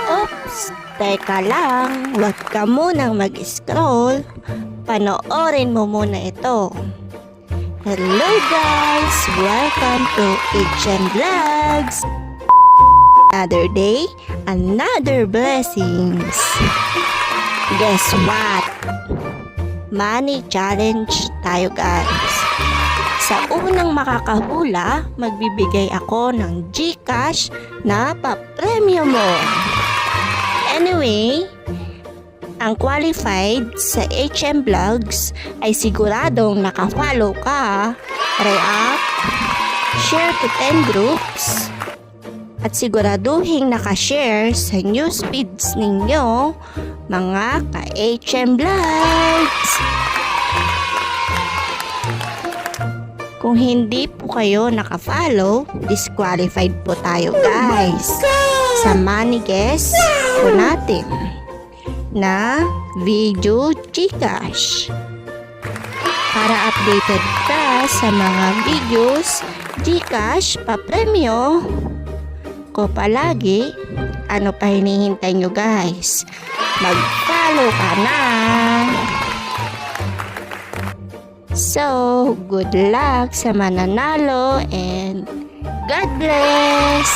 Oops! Teka lang, huwag ka munang mag-scroll. Panoorin mo muna ito. Hello guys! Welcome to HM Vlogs! Another day, another blessings. Guess what? Money challenge tayo guys. Sa unang makakahula, magbibigay ako ng GCash na pa-premyo mo. Anyway, ang qualified sa HM Vlogs ay siguradong nakafollow ka, react, share to 10 groups, at siguraduhin nakashare sa news feeds ninyo, mga ka-HM Vlogs. Kung hindi po kayo nakafollow, disqualified po tayo guys sa money guess po natin na video GCash. Para updated ka sa mga videos GCash pa-premyo ko palagi, ano pa hinihintay nyo guys? Mag-follow ka na! So, good luck sa mananalo and God bless!